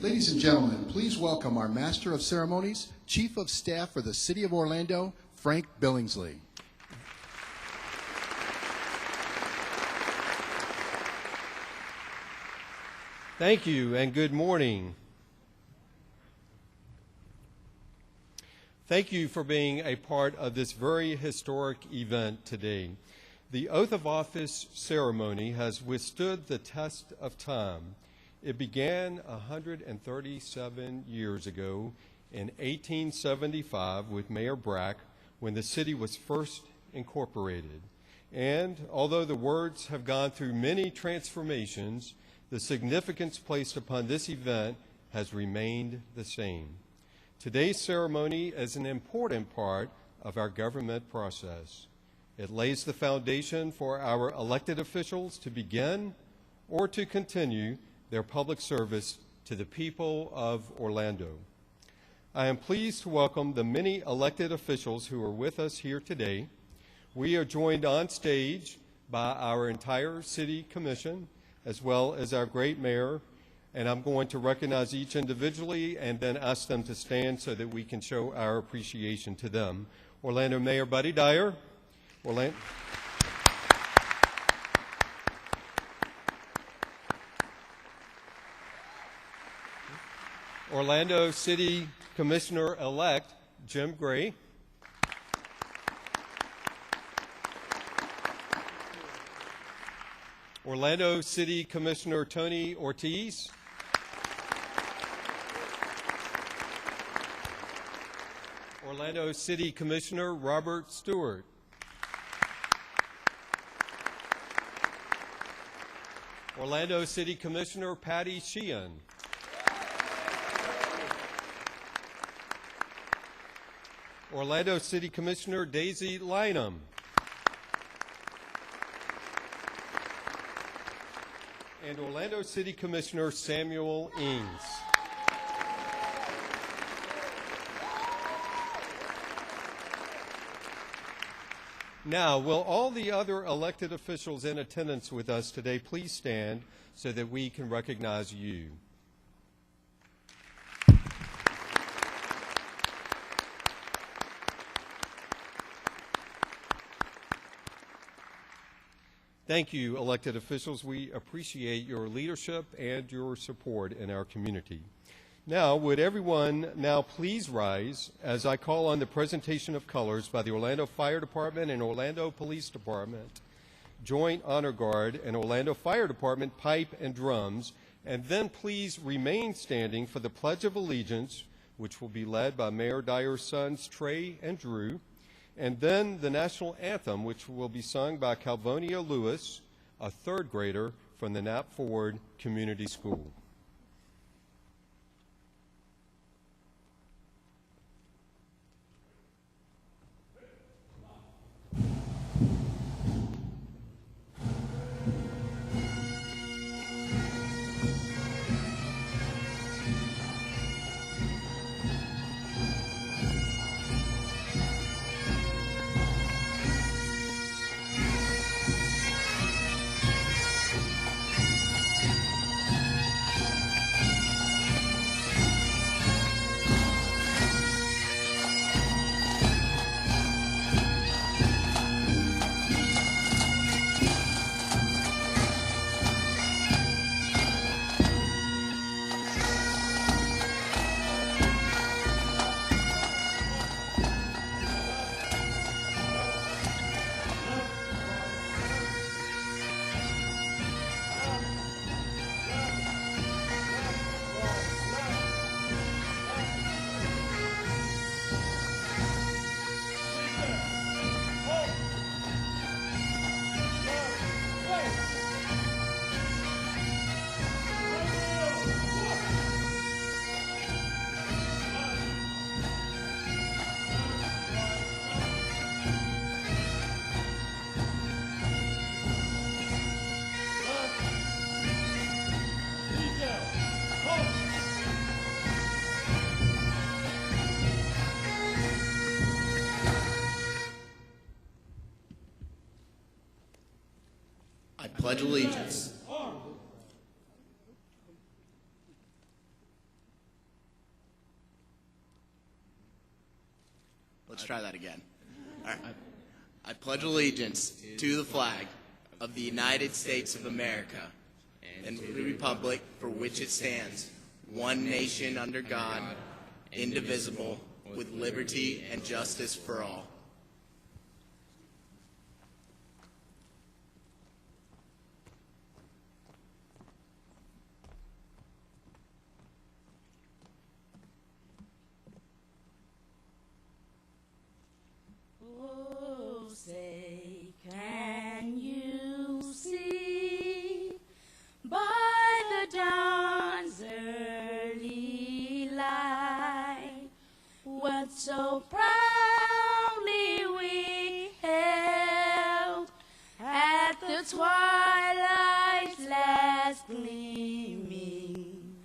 Ladies and gentlemen, please welcome our Master of Ceremonies, Chief of Staff for the City of Orlando, Frank Billingsley. Thank you and good morning. Thank you for being a part of this very historic event today. The Oath of Office ceremony has withstood the test of time. It began 137 years ago in 1875 with Mayor Brack when the city was first incorporated. And although the words have gone through many transformations, the significance placed upon this event has remained the same. Today's ceremony is an important part of our government process. It lays the foundation for our elected officials to begin or to continue their public service to the people of Orlando. I am pleased to welcome the many elected officials who are with us here today. We are joined on stage by our entire City Commission, as well as our great mayor, and I'm going to recognize each individually and then ask them to stand so that we can show our appreciation to them. Orlando Mayor Buddy Dyer. Orlando City Commissioner-elect Jim Gray. Orlando City Commissioner Tony Ortiz. Orlando City Commissioner Robert Stewart. Orlando City Commissioner Patty Sheehan. Orlando City Commissioner Daisy Lynham. And Orlando City Commissioner Samuel Ings. Now, will all the other elected officials in attendance with us today please stand so that we can recognize you? Thank you, elected officials. We appreciate your leadership and your support in our community. Now, would everyone now please rise as I call on the presentation of colors by the Orlando Fire Department and Orlando Police Department, Joint Honor Guard, and Orlando Fire Department pipe and drums, and then please remain standing for the Pledge of Allegiance, which will be led by Mayor Dyer's sons Trey and Drew, and then the national anthem, which will be sung by Calvonia Lewis, a third grader from the Knapp Ford Community School. Pledge allegiance. Let's try that again. All right. I pledge allegiance to the flag of the United States of America and to the republic for which it stands, one nation under God, indivisible, with liberty and justice for all. Oh, say, can you see by the dawn's early light what so proudly we held at the twilight's last gleaming,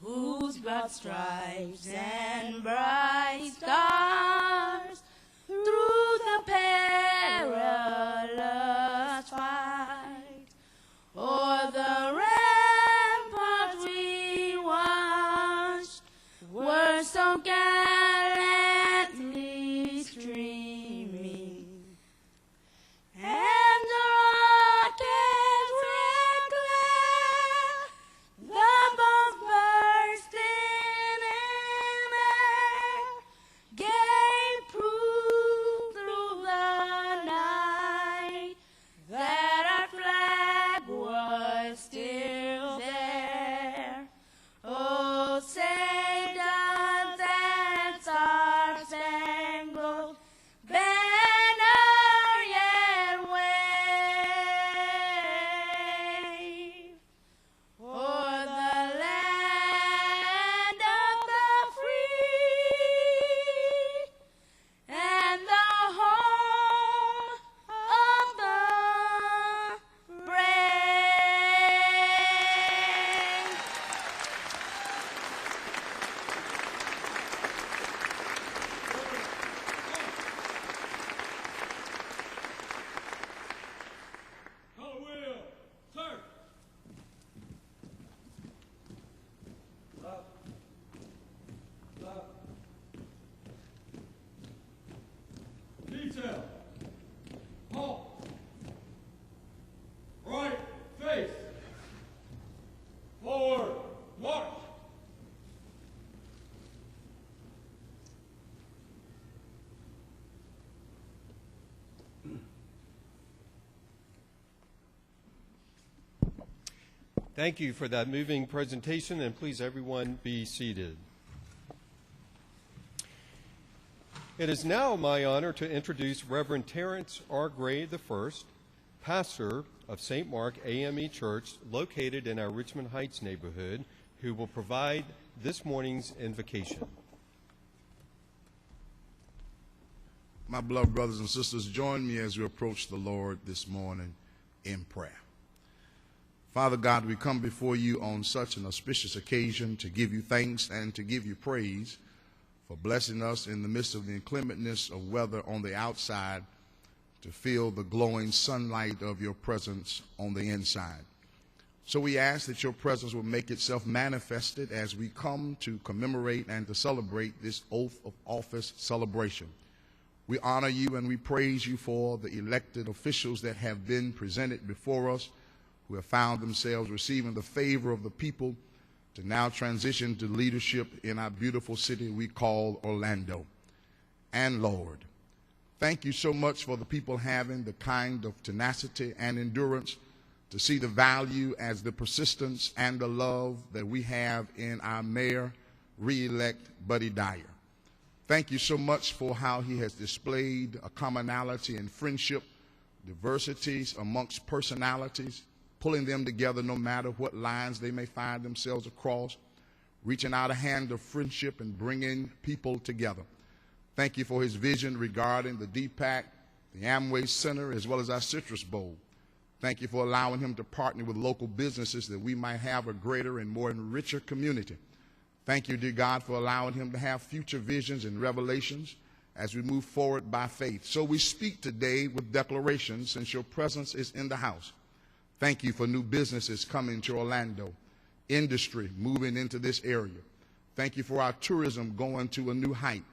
whose broad stripes and bright stars through the perilous fight o'er the rampart we watched were so gallantly streaming, and the rocket's red glare, the bombs bursting in air, gave proof through the night that our flag was still there. Oh, say does that star-spangled banner yet wave o'er the land of the free and the home of the brave. Color wheel, sir. Left. Left. Detail. Halt. Right face. Forward. March. Thank you for that moving presentation, and please everyone be seated. It is now my honor to introduce Reverend Terrence R. Gray I, pastor of St. Mark AME Church, located in our Richmond Heights neighborhood, who will provide this morning's invocation. My beloved brothers and sisters, join me as we approach the Lord this morning in prayer. Father God, we come before you on such an auspicious occasion to give you thanks and to give you praise for blessing us in the midst of the inclementness of weather on the outside to feel the glowing sunlight of your presence on the inside. So we ask that your presence will make itself manifested as we come to commemorate and to celebrate this oath of office celebration. We honor you and we praise you for the elected officials that have been presented before us, who have found themselves receiving the favor of the people to now transition to leadership in our beautiful city we call Orlando. And Lord, thank you so much for the people having the kind of tenacity and endurance to see the value as the persistence and the love that we have in our mayor, re-elect Buddy Dyer. Thank you so much for how he has displayed a commonality in friendship, diversities amongst personalities, pulling them together no matter what lines they may find themselves across, reaching out a hand of friendship and bringing people together. Thank you for his vision regarding the DPAC, the Amway Center, as well as our Citrus Bowl. Thank you for allowing him to partner with local businesses that we might have a greater and more richer community. Thank you, dear God, for allowing him to have future visions and revelations as we move forward by faith. So we speak today with declarations since your presence is in the house. Thank you for new businesses coming to Orlando, industry moving into this area. Thank you for our tourism going to a new height.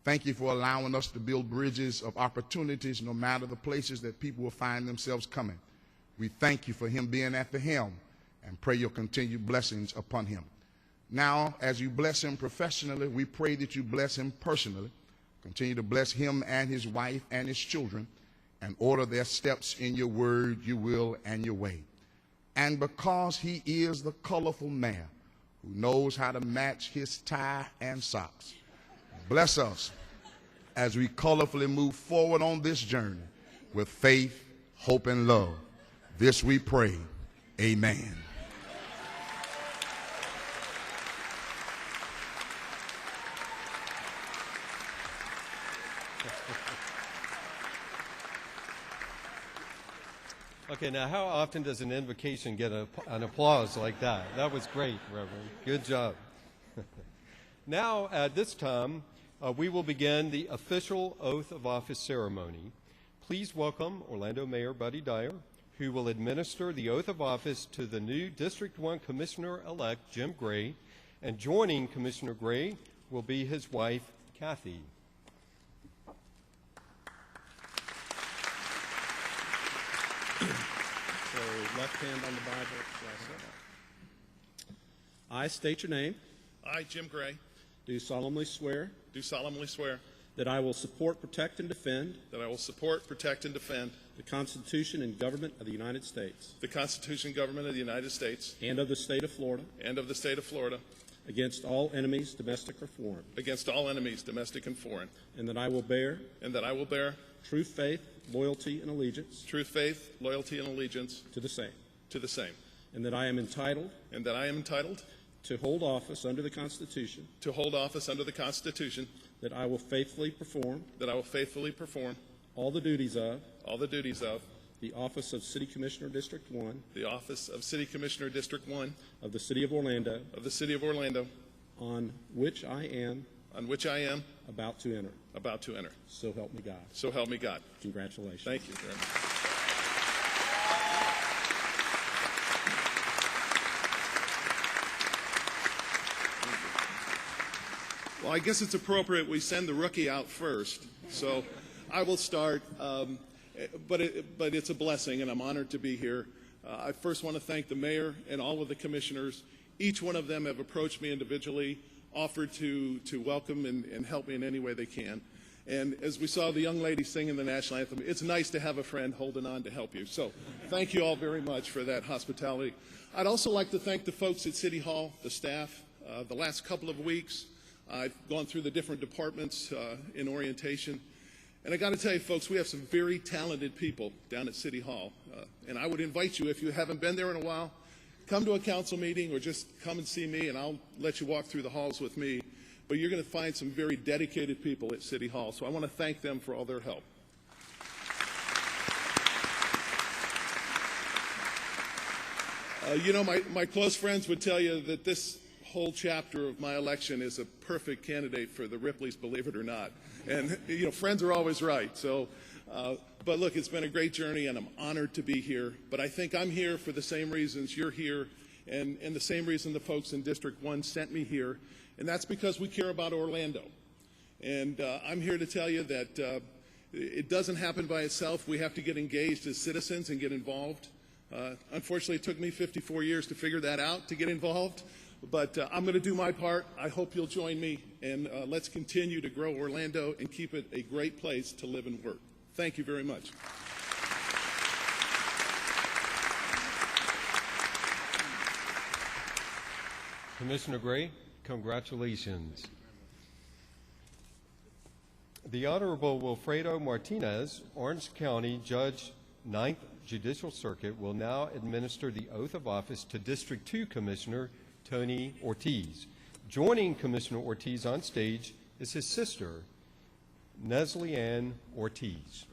Thank you for allowing us to build bridges of opportunities no matter the places that people will find themselves coming. We thank you for him being at the helm and pray your continued blessings upon him. Now, as you bless him professionally, we pray that you bless him personally. Continue to bless him and his wife and his children and order their steps in your word, your will, and your way. And because he is the colorful mayor who knows how to match his tie and socks, bless us as we colorfully move forward on this journey with faith, hope, and love. This we pray. Amen. Okay, now how often does an invocation get an applause like that? That was great, Reverend. Good job. Now, at this time, we will begin the official oath of office ceremony. Please welcome Orlando Mayor Buddy Dyer, who will administer the oath of office to the new District 1 Commissioner-elect, Jim Gray, and joining Commissioner Gray will be his wife, Kathy. So left hand on the Bible, right side. I state your name. I, Jim Gray, Do solemnly swear do solemnly swear that I will support, protect, and defend that I will support, protect, and defend the Constitution and government of the United States the Constitution and government of the United States and of the state of Florida and of the state of Florida against all enemies, domestic or foreign, against all enemies, domestic and foreign, and that I will bear and that I will bear true faith, loyalty, and allegiance true faith, loyalty, and allegiance to the same, to the same, and that I am entitled and that I am entitled to hold office under the Constitution, to hold office under the Constitution, that I will faithfully perform that I will faithfully perform all the duties of all the duties of the office of City Commissioner District 1 the office of City Commissioner District 1 of the City of Orlando, of the City of Orlando, on which I am on which I am about to enter. about to enter. So help me God. So help me God. Congratulations. Thank you very much. Well, I guess it's appropriate we send the rookie out first. So I will start, but it's a blessing, and I'm honored to be here. I first want to thank the mayor and all of the commissioners. Each one of them have approached me individually, offered to welcome and help me in any way they can. And as we saw the young lady singing the national anthem, it's nice to have a friend holding on to help you. So thank you all very much for that hospitality. I'd also like to thank the folks at City Hall, the staff. The last couple of weeks, I've gone through the different departments in orientation. And I got to tell you, folks, we have some very talented people down at City Hall. And I would invite you, if you haven't been there in a while, come to a council meeting or just come and see me, and I'll let you walk through the halls with me. But you're going to find some very dedicated people at City Hall. So I want to thank them for all their help. You know, my close friends would tell you that this whole chapter of my election is a perfect candidate for the Ripleys, believe it or not. And, you know, friends are always right. So, but look, it's been a great journey, and I'm honored to be here. But I think I'm here for the same reasons you're here, and the same reason the folks in District 1 sent me here, and that's because we care about Orlando. And I'm here to tell you that it doesn't happen by itself. We have to get engaged as citizens and get involved. Unfortunately, it took me 54 years to figure that out, to get involved. But I'm going to do my part. I hope you'll join me, and let's continue to grow Orlando and keep it a great place to live and work. Thank you very much. Commissioner Gray, congratulations. The Honorable Wilfredo Martinez, Orange County Judge, 9th Judicial Circuit, will now administer the oath of office to District 2 Commissioner Tony Ortiz. Joining Commissioner Ortiz on stage is his sister, Neslie Ann Ortiz.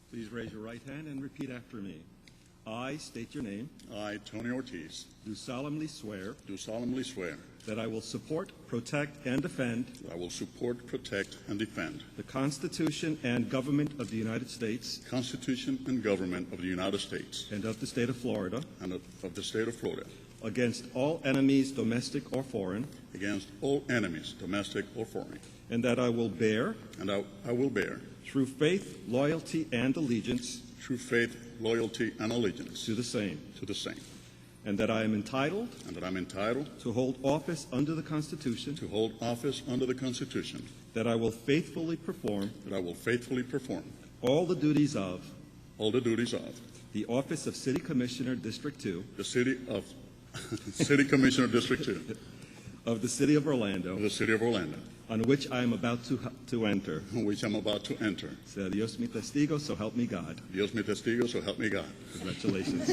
Please raise your right hand and repeat after me. I state your name. I, Tony Ortiz, Do solemnly swear do solemnly swear that I will support, protect, and defend that I will support, protect, and defend the Constitution and government of the United States the Constitution and government of the United States and of the state of Florida and of the state of Florida against all enemies, domestic or foreign, against all enemies, domestic or foreign, and that I will bear, and I will bear through faith, loyalty, and allegiance, true faith, loyalty, and allegiance to the same, to the same, and that I am entitled and that I'm entitled to hold office under the Constitution, to hold office under the Constitution, that I will faithfully perform that I will faithfully perform all the duties of all the duties of the office of City Commissioner, District 2 the City of City Commissioner District 2 of the City of Orlando, of the City of Orlando, on which I am about to enter. which I'm about to enter. Sea Dios mi testigo, so help me God. Dios mi testigo, so help me God. Congratulations.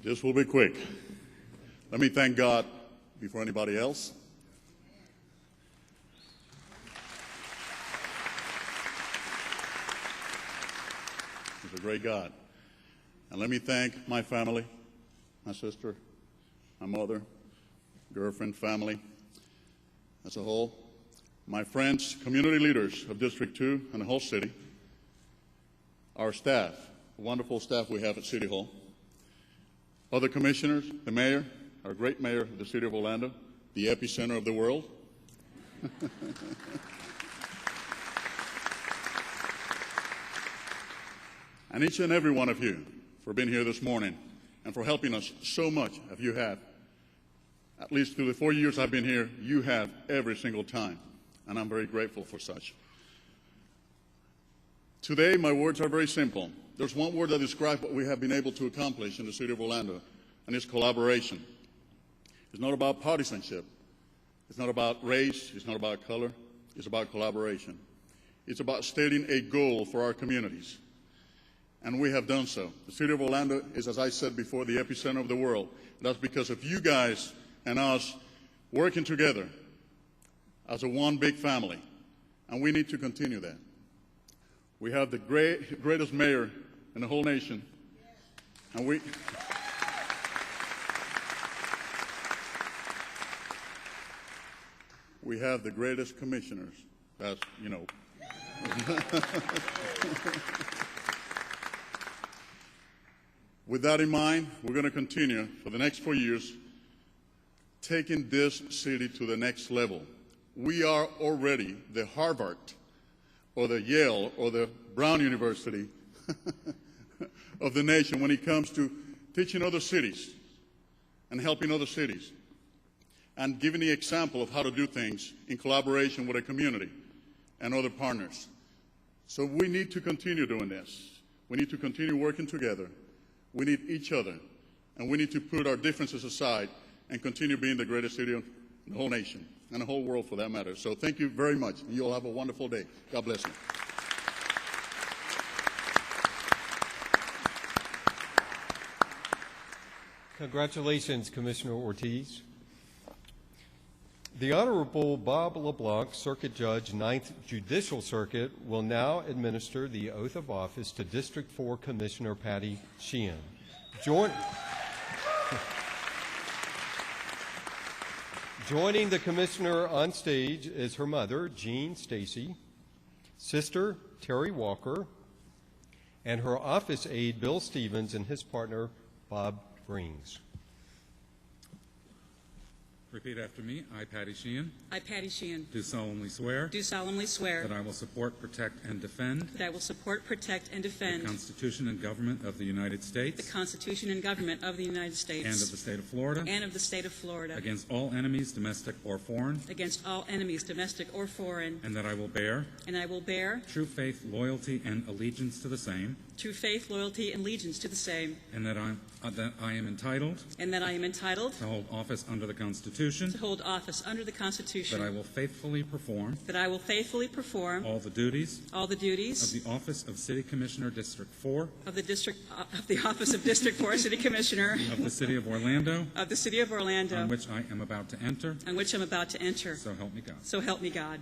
This will be quick. Let me thank God before anybody else. He's a great God. And let me thank my family, my sister, my mother, girlfriend, family as a whole, my friends, community leaders of District 2 and the whole city, our staff, the wonderful staff we have at City Hall, other commissioners, the mayor, our great mayor of the city of Orlando, the epicenter of the world. And each and every one of you for being here this morning and for helping us so much as you have. At least through the 4 years I've been here, you have every single time, and I'm very grateful for such. Today, my words are very simple. There's one word that describes what we have been able to accomplish in the city of Orlando, and it's collaboration. It's not about partisanship. It's not about race. It's not about color. It's about collaboration. It's about stating a goal for our communities, and we have done so. The city of Orlando is, as I said before, the epicenter of the world. That's because of you guys and us working together as a one big family, and we need to continue that. We have the greatest mayor in the whole nation, and we have the greatest commissioners. That's, you know. With that in mind, we're going to continue for the next 4 years taking this city to the next level. We are already the Harvard or the Yale or the Brown University of the nation when it comes to teaching other cities and helping other cities and giving the example of how to do things in collaboration with a community and other partners. So we need to continue doing this. We need to continue working together. We need each other, and we need to put our differences aside and continue being the greatest city in the whole nation and the whole world for that matter. So thank you very much, and you all have a wonderful day. God bless you. Congratulations, Commissioner Ortiz. The Honorable Bob LeBlanc, Circuit Judge, 9th Judicial Circuit, will now administer the oath of office to District 4 Commissioner Patty Sheehan. Joining the Commissioner on stage is her mother, Jean Stacy, sister, Terry Walker, and her office aide, Bill Stevens, and his partner, Bob Brings. Repeat after me. I, Patty Sheehan, I, Patty Sheehan, do solemnly swear do solemnly swear that I will support, protect, and defend that I will support, protect, and defend the Constitution and government of the United the States Constitution and government of the United States and of the state of Florida and of the state of Florida against all enemies, domestic or foreign, against all enemies, domestic or foreign, and that I will bear and I will bear true faith, loyalty, and allegiance to the same, true faith, loyalty, and allegiance to the same, and that I am entitled and that I am entitled to hold office under the Constitution, to hold office under the Constitution, that I will faithfully perform all the duties of the office of City Commissioner District 4 of the office of District 4 City Commissioner of the City of Orlando, of the City of Orlando, on which I am about to enter. So help me God. So help me God.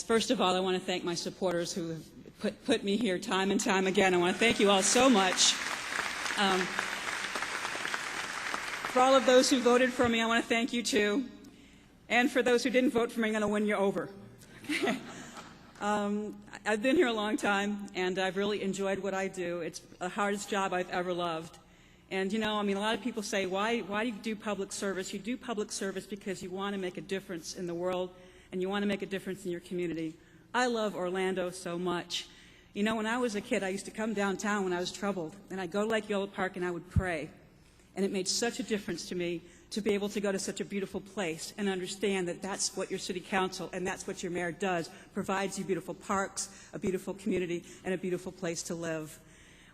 First of all, I want to thank my supporters who have put me here time and time again. I want to thank you all so much. For all of those who voted for me, I want to thank you too. And for those who didn't vote for me, I'm going to win you over. I've been here a long time, and I've really enjoyed what I do. It's the hardest job I've ever loved. And, you know, I mean, a lot of people say, why do you do public service? You do public service because you want to make a difference in the world, and you want to make a difference in your community. I love Orlando so much. You know, when I was a kid, I used to come downtown when I was troubled, and I'd go to Lake Yola Park and I would pray. And it made such a difference to me to be able to go to such a beautiful place and understand that that's what your city council and that's what your mayor does, provides you beautiful parks, a beautiful community, and a beautiful place to live.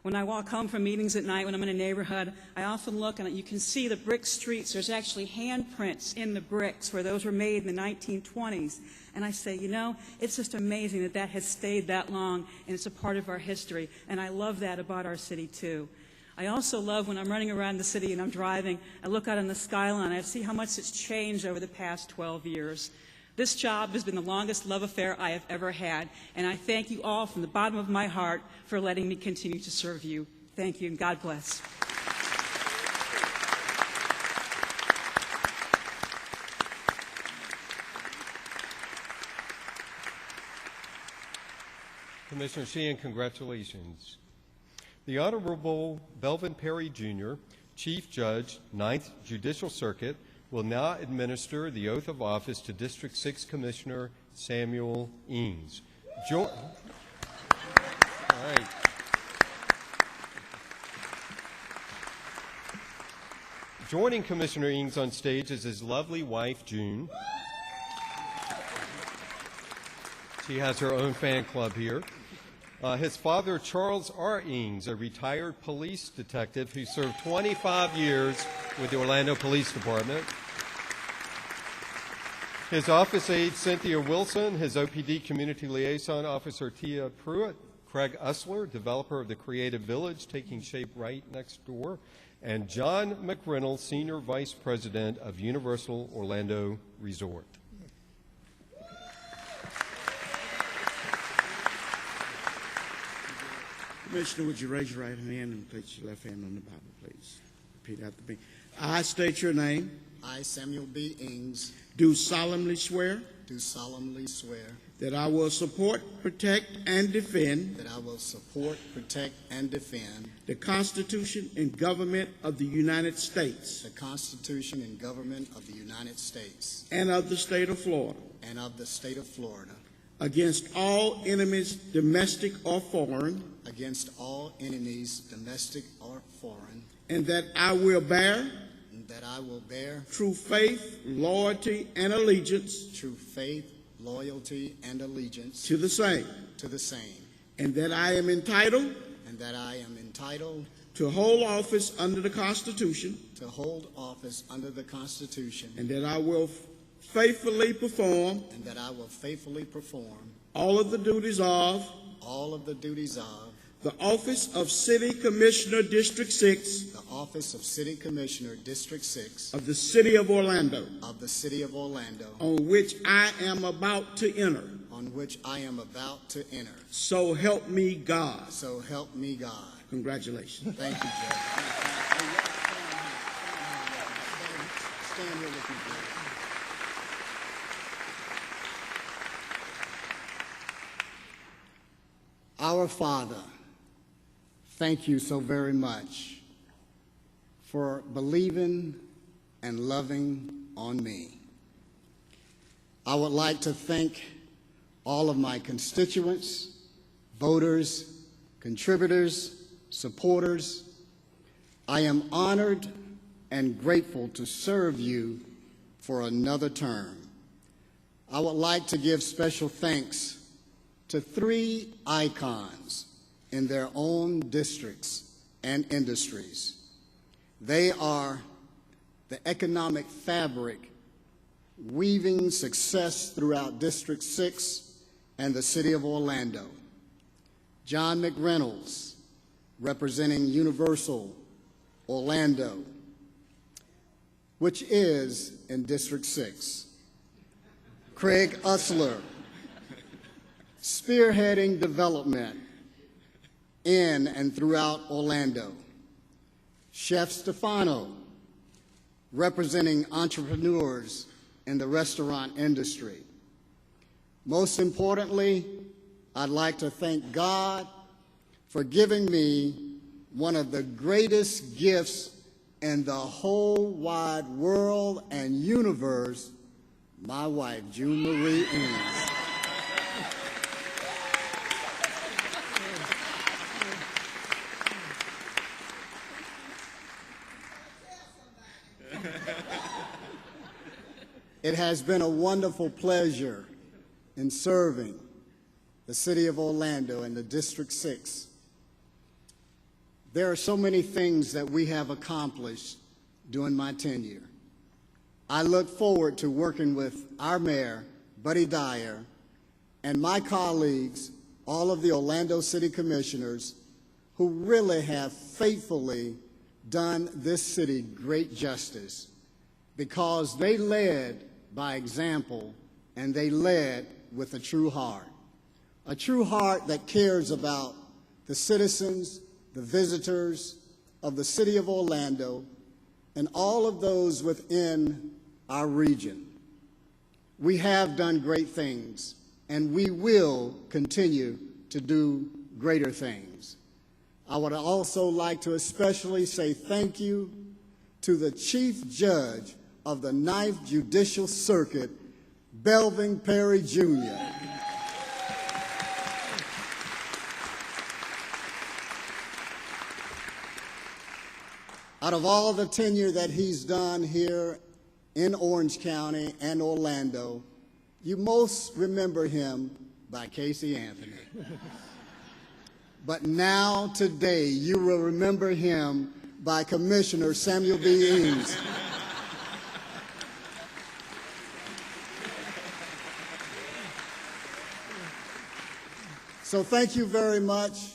When I walk home from meetings at night, when I'm in a neighborhood, I often look and you can see the brick streets. There's actually handprints in the bricks where those were made in the 1920s. And I say, you know, it's just amazing that that has stayed that long, and it's a part of our history. And I love that about our city, too. I also love when I'm running around the city and I'm driving, I look out on the skyline, I see how much it's changed over the past 12 years. This job has been the longest love affair I have ever had, and I thank you all from the bottom of my heart for letting me continue to serve you. Thank you, and God bless. Commissioner Sheehan, congratulations. The Honorable Belvin Perry, Jr., Chief Judge, 9th Judicial Circuit, will now administer the oath of office to District 6 Commissioner Samuel Ings. All right. Joining Commissioner Ings on stage is his lovely wife, June. She has her own fan club here. His father, Charles R. Ings, a retired police detective who served 25 years with the Orlando Police Department. His office aide, Cynthia Wilson, his OPD community liaison officer, Tia Pruitt, Craig Usler, developer of the Creative Village, taking shape right next door, and John McReynolds, Senior Vice President of Universal Orlando Resort. Commissioner, would you raise your right hand and place your left hand on the Bible, please? Repeat after me. I state your name. I, Samuel B. Ings, Do solemnly swear do solemnly swear that I will support, protect, and defend that I will support, protect, and defend the Constitution and government of the United States the Constitution and government of the United States and of the state of Florida and of the state of Florida against all enemies, domestic or foreign, against all enemies, domestic or foreign, and that I will bear and that I will bear true faith, loyalty, and allegiance true faith, loyalty, and allegiance to the same, and that I am entitled to hold office under the Constitution, to hold office under the Constitution, and that I will faithfully perform and that I will faithfully perform all of the duties of the office of City Commissioner District 6 the office of City Commissioner District 6 of the City of Orlando, on which I am about to enter. So help me God. So help me God. Congratulations. Thank you, Judge. Stand here with me, Judge. Our Father, thank you so very much for believing and loving on me. I would like to thank all of my constituents, voters, contributors, supporters, I am honored and grateful to serve you for another term. I would like to give special thanks to 3 icons in their own districts and industries. They are the economic fabric weaving success throughout District 6 and the city of Orlando. John McReynolds, representing Universal Orlando, which is in District 6. Craig Usler, spearheading development in and throughout Orlando. Chef Stefano, representing entrepreneurs in the restaurant industry. Most importantly, I'd like to thank God for giving me one of the greatest gifts in the whole wide world and universe, my wife, June Marie Eames. It has been a wonderful pleasure in serving the city of Orlando and the District 6. There are so many things that we have accomplished during my tenure. I look forward to working with our mayor, Buddy Dyer, and my colleagues, all of the Orlando City Commissioners, who really have faithfully done this city great justice because they led by example and they led with a true heart that cares about the citizens, the visitors of the city of Orlando, and all of those within our region. We have done great things, and we will continue to do greater things. I would also like to especially say thank you to the Chief Judge of the 9th Judicial Circuit, Belvin Perry Jr. Out of all the tenure that he's done here in Orange County and Orlando, you most remember him by Casey Anthony. But now, today, you will remember him by Commissioner Samuel B. Eames. So thank you very much.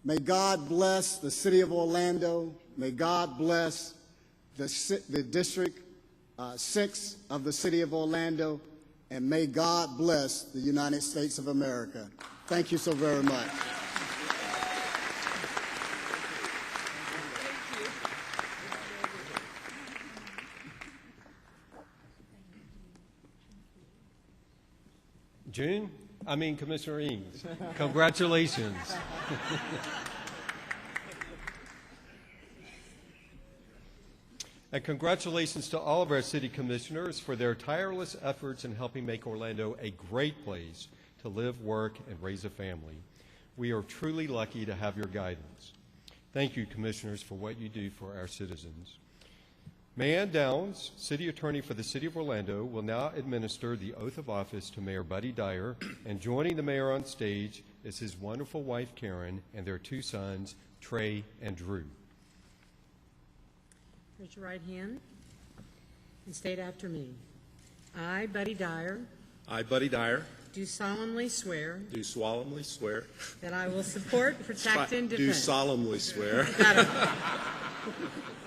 May God bless the city of Orlando. May God bless the District 6 of the city of Orlando. And may God bless the United States of America. Thank you so very much. Commissioner Eames, congratulations. And congratulations to all of our city commissioners for their tireless efforts in helping make Orlando a great place to live, work, and raise a family. We are truly lucky to have your guidance. Thank you, commissioners, for what you do for our citizens. Mayann Downs, City Attorney for the City of Orlando, will now administer the oath of office to Mayor Buddy Dyer, and joining the mayor on stage is his wonderful wife, Karen, and their 2 sons, Trey and Drew. Raise your right hand and state after me. I, Buddy Dyer, I, Buddy Dyer, do solemnly swear do solemnly swear. that I will support, protect, and defend. Do solemnly swear.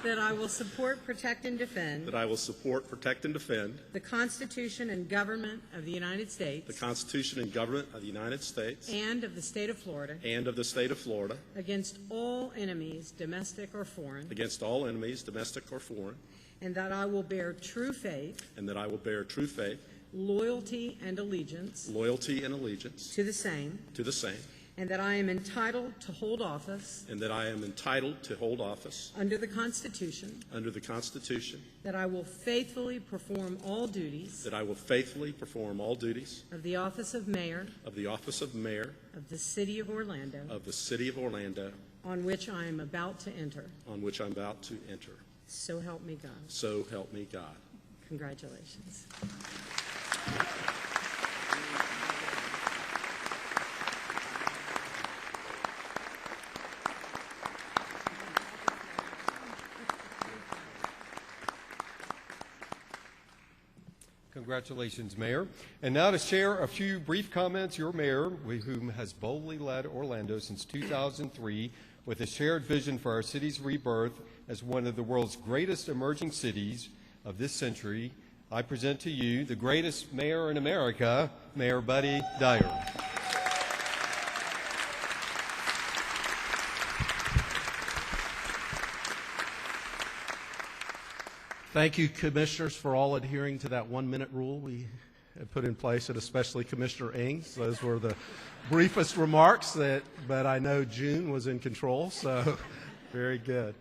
That I will support, protect, and defend That I will support, protect, and defend the Constitution and government of the United States the Constitution and government of the United States and of the state of Florida and of the state of Florida against all enemies, domestic or foreign, against all enemies, domestic or foreign, and that I will bear true faith, and that I will bear true faith, loyalty, and allegiance loyalty, and allegiance to the same, and that I am entitled to hold office and that I am entitled to hold office under the Constitution, that I will faithfully perform all duties that I will faithfully perform all duties of the office of mayor of the office of mayor of the city of Orlando, of the city of Orlando, on which I am about to enter. on which I'm about to enter. So help me God. So help me God. Congratulations. Congratulations, Mayor. And now to share a few brief comments, your mayor, whom has boldly led Orlando since 2003 with a shared vision for our city's rebirth as one of the world's greatest emerging cities of this century, I present to you the greatest mayor in America, Mayor Buddy Dyer. Thank you, commissioners, for all adhering to that 1-minute rule we have put in place, and especially Commissioner Ings. Those were the briefest remarks, but I know June was in control, so very good.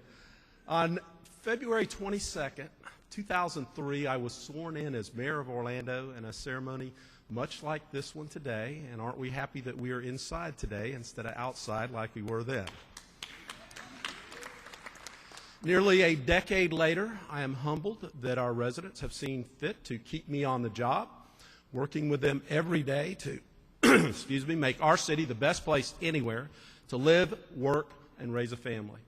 On February 22nd, 2003, I was sworn in as mayor of Orlando in a ceremony much like this one today, and aren't we happy that we are inside today instead of outside like we were then? Nearly a decade later, I am humbled that our residents have seen fit to keep me on the job, working with them every day to make our city the best place anywhere to live, work, and raise a family.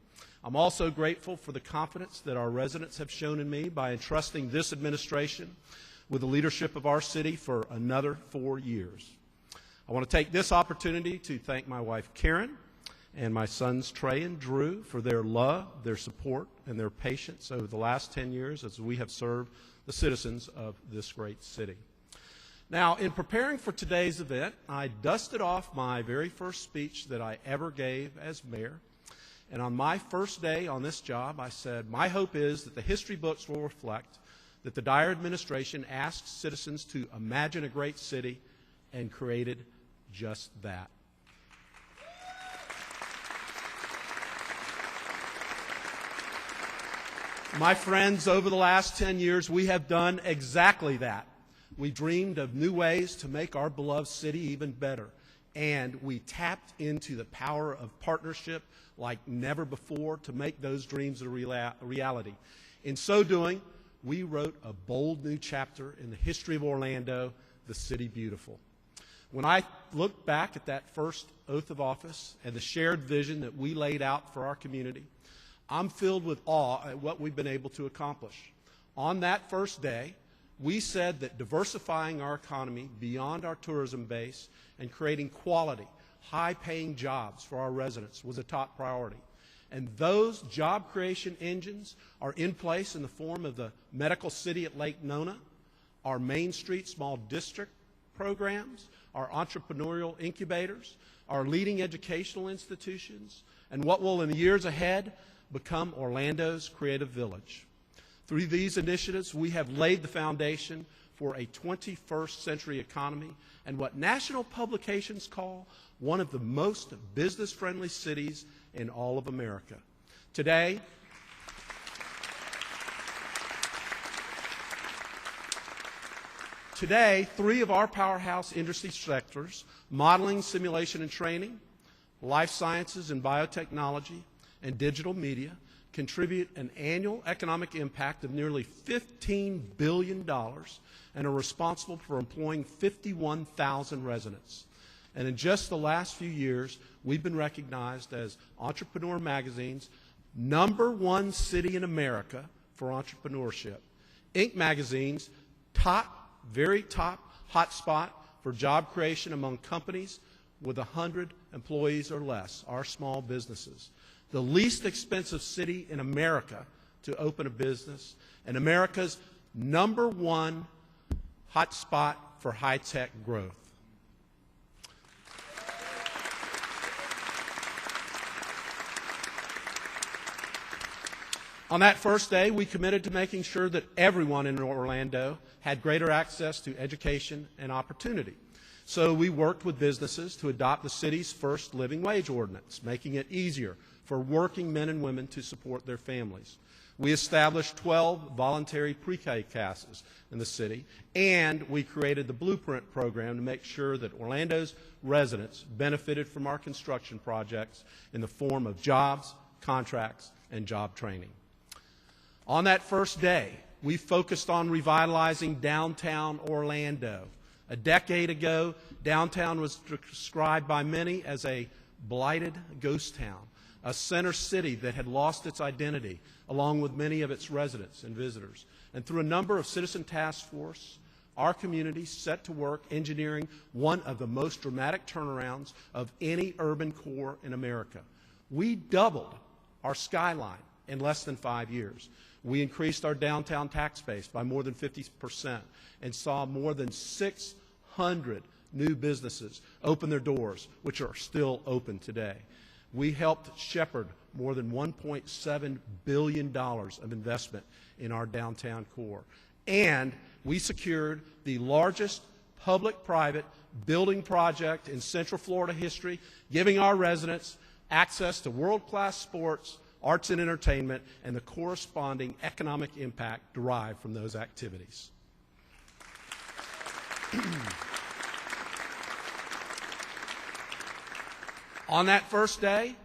I'm also grateful for the confidence that our residents have shown in me by entrusting this administration with the leadership of our city for another 4 years. I want to take this opportunity to thank my wife, Karen, and my sons Trey and Drew for their love, their support, and their patience over the last 10 years as we have served the citizens of this great city. Now, in preparing for today's event, I dusted off my very first speech that I ever gave as mayor. And on my first day on this job, I said, my hope is that the history books will reflect that the Dyer administration asked citizens to imagine a great city and created just that. My friends, over the last 10 years, we have done exactly that. We dreamed of new ways to make our beloved city even better, and we tapped into the power of partnership like never before to make those dreams a reality. In so doing, we wrote a bold new chapter in the history of Orlando, the City Beautiful. When I look back at that first oath of office and the shared vision that we laid out for our community, I'm filled with awe at what we've been able to accomplish. On that first day, we said that diversifying our economy beyond our tourism base and creating quality, high-paying jobs for our residents was a top priority. And those job creation engines are in place in the form of the Medical City at Lake Nona, our Main Street Small District programs, our entrepreneurial incubators, our leading educational institutions, and what will in the years ahead become Orlando's Creative Village. Through these initiatives, we have laid the foundation for a 21st century economy and what national publications call one of the most business-friendly cities in all of America. Today, three of our powerhouse industry sectors, modeling, simulation, and training, life sciences and biotechnology, and digital media, contribute an annual economic impact of nearly $15 billion and are responsible for employing 51,000 residents. And in just the last few years, we've been recognized as Entrepreneur Magazine's #1 city in America for entrepreneurship, Inc. Magazine's very top hotspot for job creation among companies with 100 employees or less, our small businesses, the least expensive city in America to open a business, and America's #1 hotspot for high-tech growth. On that first day, we committed to making sure that everyone in Orlando had greater access to education and opportunity. So we worked with businesses to adopt the city's first living wage ordinance, making it easier for working men and women to support their families. We established 12 voluntary pre-K classes in the city, and we created the Blueprint program to make sure that Orlando's residents benefited from our construction projects in the form of jobs, contracts, and job training. On that first day, we focused on revitalizing downtown Orlando. A decade ago, downtown was described by many as a blighted ghost town, a center city that had lost its identity, along with many of its residents and visitors. And through a number of citizen task force, our community set to work engineering one of the most dramatic turnarounds of any urban core in America. We doubled our skyline in less than 5 years. We increased our downtown tax base by more than 50% and saw more than 600 new businesses open their doors, which are still open today. We helped shepherd more than $1.7 billion of investment in our downtown core. And we secured the largest public-private building project in Central Florida history, giving our residents access to world-class sports, arts and entertainment, and the corresponding economic impact derived from those activities. On that first day,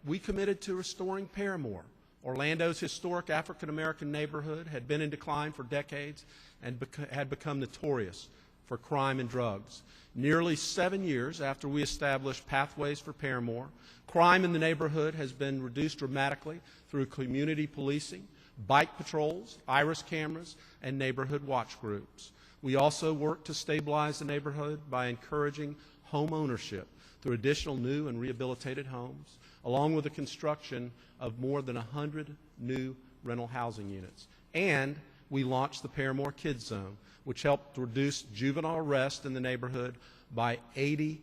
we committed to restoring Paramore. Orlando's historic African-American neighborhood had been in decline for decades and had become notorious for crime and drugs. Nearly 7 years after we established Pathways for Paramore, crime in the neighborhood has been reduced dramatically through community policing, bike patrols, iris cameras, and neighborhood watch groups. We also work to stabilize the neighborhood by encouraging home ownership through additional new and rehabilitated homes, along with the construction of more than 100 new rental housing units. And we launched the Paramore Kids Zone, which helped reduce juvenile arrest in the neighborhood by 80%.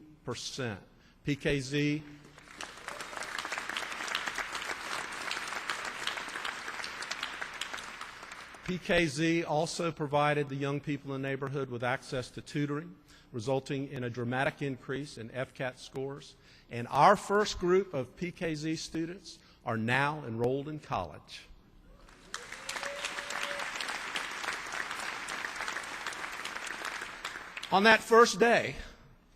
PKZ also provided the young people in the neighborhood with access to tutoring, resulting in a dramatic increase in FCAT scores. And our first group of PKZ students are now enrolled in college. On that first day,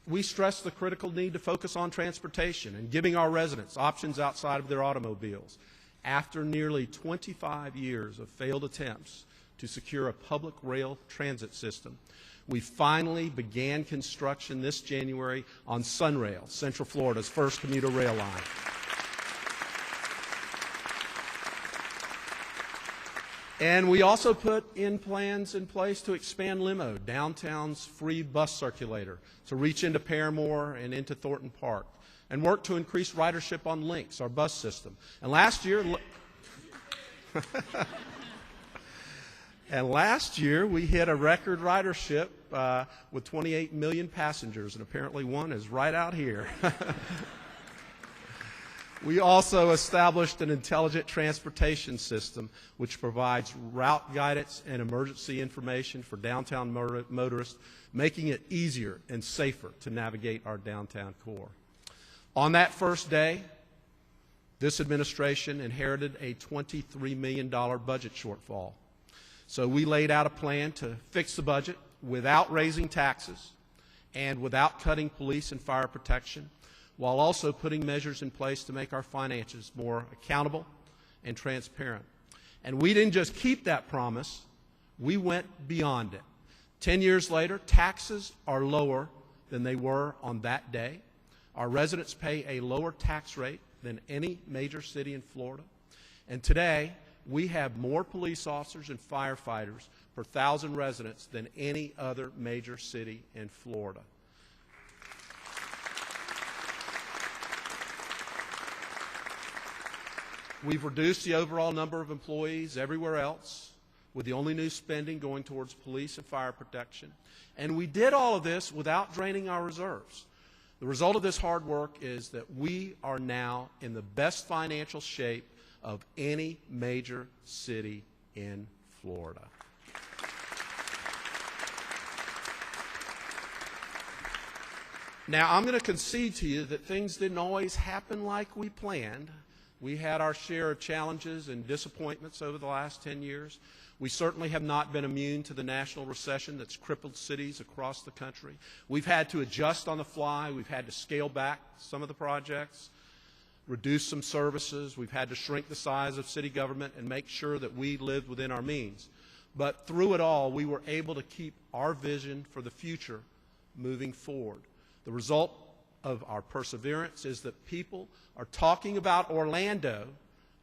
we stressed the critical need to focus on transportation and giving our residents options outside of their automobiles. After nearly 25 years of failed attempts to secure a public rail transit system, we finally began construction this January on Sunrail, Central Florida's first commuter rail line. And we also put in plans in place to expand Limo, downtown's free bus circulator, to reach into Paramore and into Thornton Park, and work to increase ridership on Lynx, our bus system. And last year, we hit a record ridership with 28 million passengers, and apparently one is right out here. We also established an intelligent transportation system which provides route guidance and emergency information for downtown motorists, making it easier and safer to navigate our downtown core. On that first day, this administration inherited a $23 million budget shortfall. So we laid out a plan to fix the budget without raising taxes and without cutting police and fire protection, while also putting measures in place to make our finances more accountable and transparent. And we didn't just keep that promise, we went beyond it. 10 years later, taxes are lower than they were on that day. Our residents pay a lower tax rate than any major city in Florida. And today, we have more police officers and firefighters per 1,000 residents than any other major city in Florida. We've reduced the overall number of employees everywhere else, with the only new spending going towards police and fire protection. And we did all of this without draining our reserves. The result of this hard work is that we are now in the best financial shape of any major city in Florida. Now, I'm going to concede to you that things didn't always happen like we planned. We had our share of challenges and disappointments over the last 10 years. We certainly have not been immune to the national recession that's crippled cities across the country. We've had to adjust on the fly. We've had to scale back some of the projects, reduce some services. We've had to shrink the size of city government and make sure that we lived within our means. But through it all, we were able to keep our vision for the future moving forward. The result of our perseverance is that people are talking about Orlando,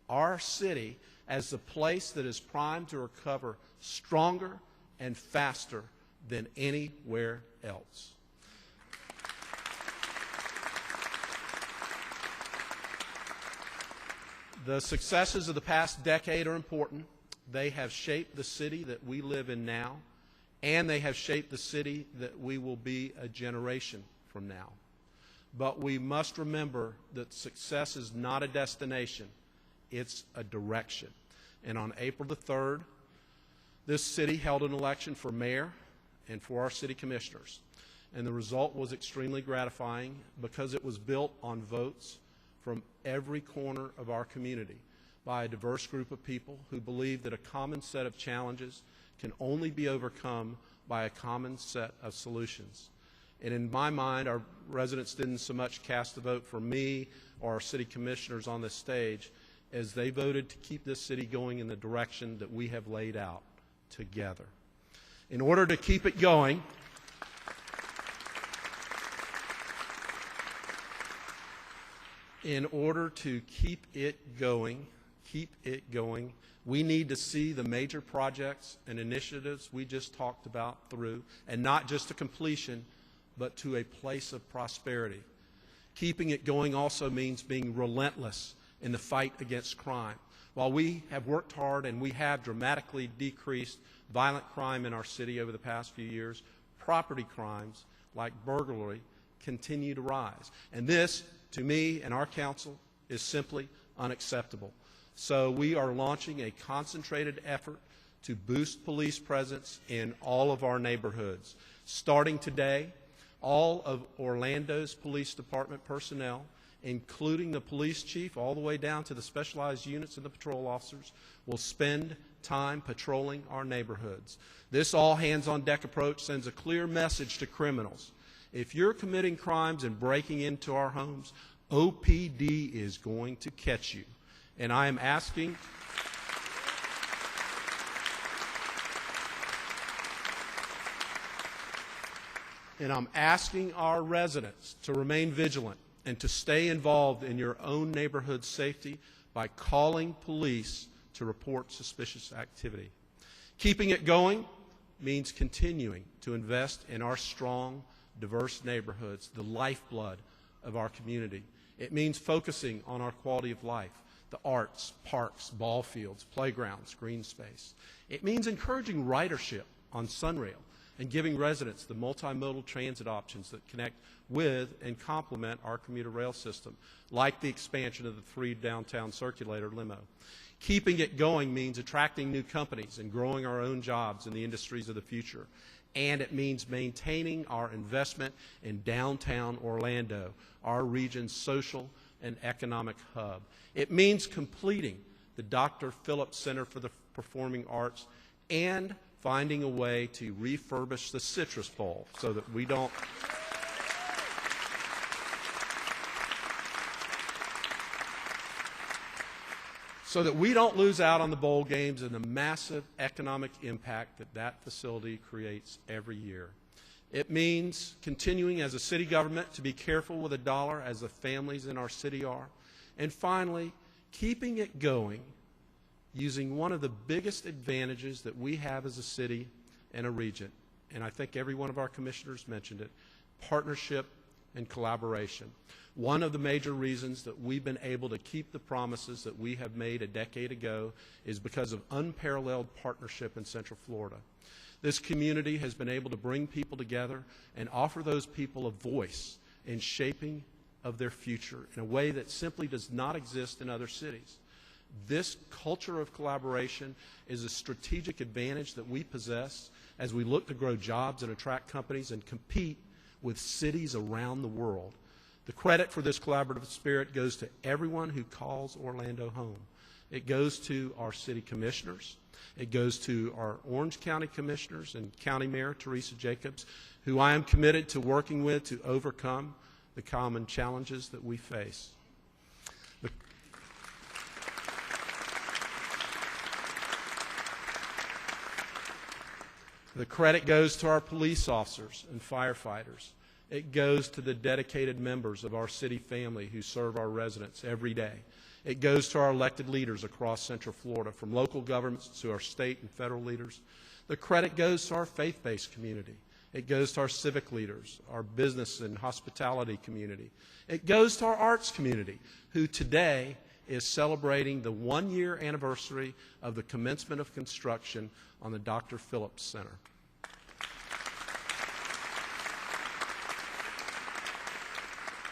our city, as the place that is primed to recover stronger and faster than anywhere else. The successes of the past decade are important. They have shaped the city that we live in now, and they have shaped the city that we will be a generation from now. But we must remember that success is not a destination, it's a direction. And on April the 3rd, this city held an election for mayor and for our city commissioners. And the result was extremely gratifying because it was built on votes from every corner of our community by a diverse group of people who believe that a common set of challenges can only be overcome by a common set of solutions. And in my mind, our residents didn't so much cast the vote for me or our city commissioners on this stage as they voted to keep this city going in the direction that we have laid out together. In order to keep it going, we need to see the major projects and initiatives we just talked about through, and not just to completion, but to a place of prosperity. Keeping it going also means being relentless in the fight against crime. While we have worked hard and we have dramatically decreased violent crime in our city over the past few years, property crimes like burglary continue to rise. And this, to me and our council, is simply unacceptable. So we are launching a concentrated effort to boost police presence in all of our neighborhoods. Starting today, all of Orlando's police department personnel, including the police chief all the way down to the specialized units and the patrol officers, will spend time patrolling our neighborhoods. This all-hands-on-deck approach sends a clear message to criminals. If you're committing crimes and breaking into our homes, OPD is going to catch you. And I am asking our residents to remain vigilant and to stay involved in your own neighborhood safety by calling police to report suspicious activity. Keeping it going means continuing to invest in our strong, diverse neighborhoods, the lifeblood of our community. It means focusing on our quality of life, the arts, parks, ball fields, playgrounds, green space. It means encouraging ridership on Sunrail and giving residents the multimodal transit options that connect with and complement our commuter rail system, like the expansion of the 3 downtown circulator limo. Keeping it going means attracting new companies and growing our own jobs in the industries of the future. And it means maintaining our investment in downtown Orlando, our region's social and economic hub. It means completing the Dr. Phillips Center for the Performing Arts and finding a way to refurbish the Citrus Bowl so that we don't lose out on the bowl games and the massive economic impact that that facility creates every year. It means continuing as a city government to be careful with a dollar as the families in our city are. And finally, keeping it going using one of the biggest advantages that we have as a city and a region, and I think every one of our commissioners mentioned it, partnership and collaboration. One of the major reasons that we've been able to keep the promises that we have made a decade ago is because of unparalleled partnership in Central Florida. This community has been able to bring people together and offer those people a voice in shaping of their future in a way that simply does not exist in other cities. This culture of collaboration is a strategic advantage that we possess as we look to grow jobs and attract companies and compete with cities around the world. The credit for this collaborative spirit goes to everyone who calls Orlando home. It goes to our city commissioners. It goes to our Orange County commissioners and County Mayor Teresa Jacobs, who I am committed to working with to overcome the common challenges that we face. The credit goes to our police officers and firefighters. It goes to the dedicated members of our city family who serve our residents every day. It goes to our elected leaders across Central Florida, from local governments to our state and federal leaders. The credit goes to our faith-based community. It goes to our civic leaders, our business and hospitality community. It goes to our arts community, who today is celebrating the one-year anniversary of the commencement of construction on the Dr. Phillips Center.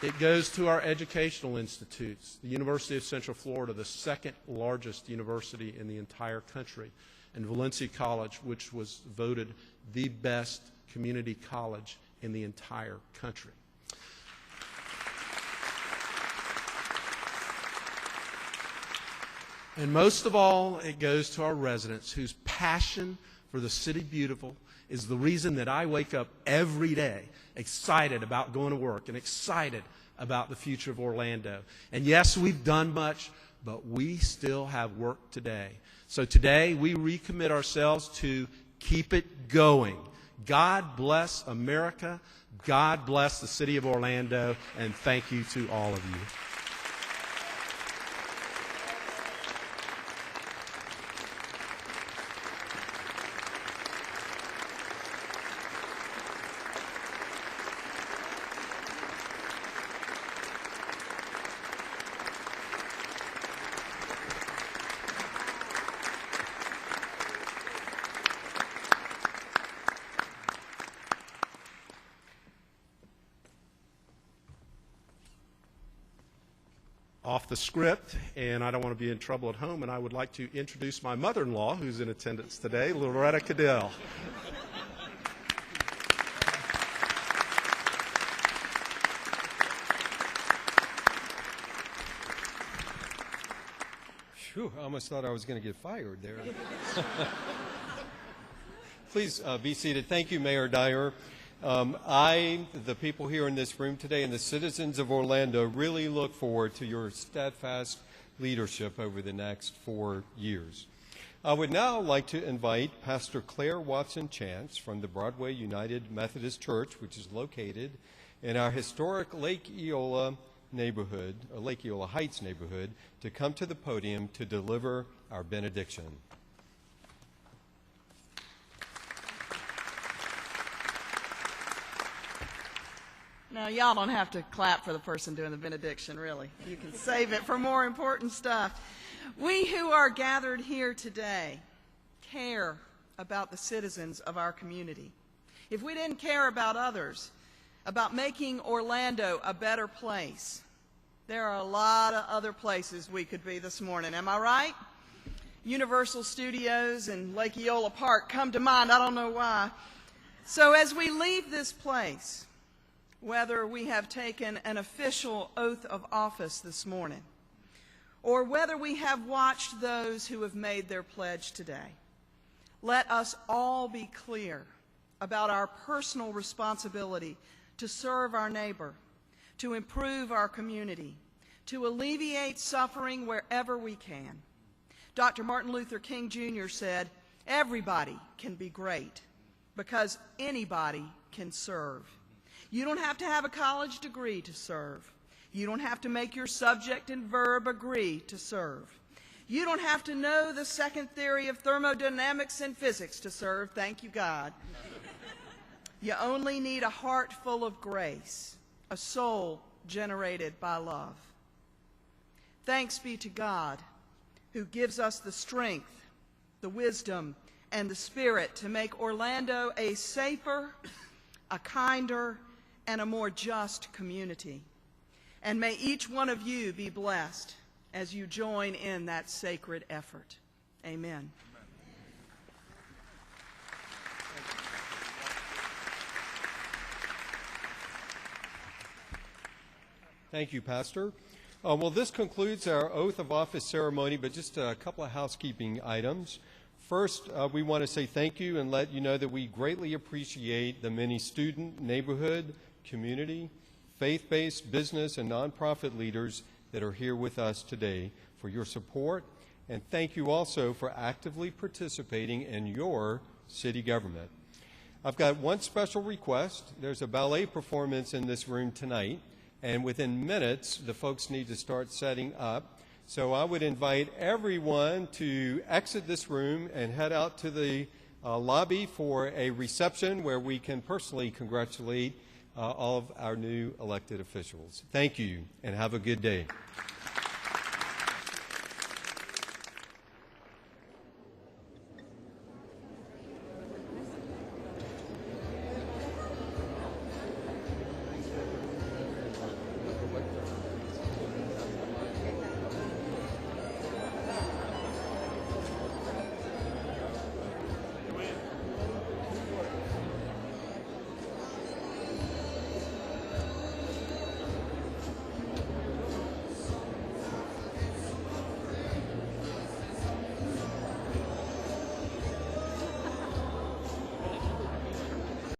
It goes to our educational institutes, the University of Central Florida, the second largest university in the entire country, and Valencia College, which was voted the best community college in the entire country. And most of all, it goes to our residents whose passion for the City Beautiful is the reason that I wake up every day excited about going to work and excited about the future of Orlando. And yes, we've done much, but we still have work today. So today, we recommit ourselves to keep it going. God bless America. God bless the City of Orlando. And thank you to all of you. Off the script, and I don't want to be in trouble at home, and I would like to introduce my mother-in-law, who's in attendance today, Loretta Cadell. Phew, I almost thought I was going to get fired there. Please be seated. Thank you, Mayor Dyer. The people here in this room today, and the citizens of Orlando really look forward to your steadfast leadership over the next 4 years. I would now like to invite Pastor Claire Watson-Chance from the Broadway United Methodist Church, which is located in our historic Lake Eola neighborhood, or Lake Eola Heights neighborhood, to come to the podium to deliver our benediction. Now, y'all don't have to clap for the person doing the benediction, really. You can save it for more important stuff. We who are gathered here today care about the citizens of our community. If we didn't care about others, about making Orlando a better place, there are a lot of other places we could be this morning. Am I right? Universal Studios and Lake Eola Park come to mind. I don't know why. So as we leave this place, whether we have taken an official oath of office this morning, or whether we have watched those who have made their pledge today, let us all be clear about our personal responsibility to serve our neighbor, to improve our community, to alleviate suffering wherever we can. Dr. Martin Luther King Jr. said, "Everybody can be great because anybody can serve." You don't have to have a college degree to serve. You don't have to make your subject and verb agree to serve. You don't have to know the second theory of thermodynamics and physics to serve, thank you God. You only need a heart full of grace, a soul generated by love. Thanks be to God, who gives us the strength, the wisdom, and the spirit to make Orlando a safer, a kinder, and a more just community. And may each one of you be blessed as you join in that sacred effort. Amen. Thank you, Pastor. Well, this concludes our oath of office ceremony, but just a couple of housekeeping items. First, we want to say thank you and let you know that we greatly appreciate the many student, neighborhood, community, faith-based, business, and nonprofit leaders that are here with us today for your support. And thank you also for actively participating in your city government. I've got one special request. There's a ballet performance in this room tonight, and within minutes, the folks need to start setting up. So I would invite everyone to exit this room and head out to the lobby for a reception where we can personally congratulate all of our new elected officials. Thank you, and have a good day.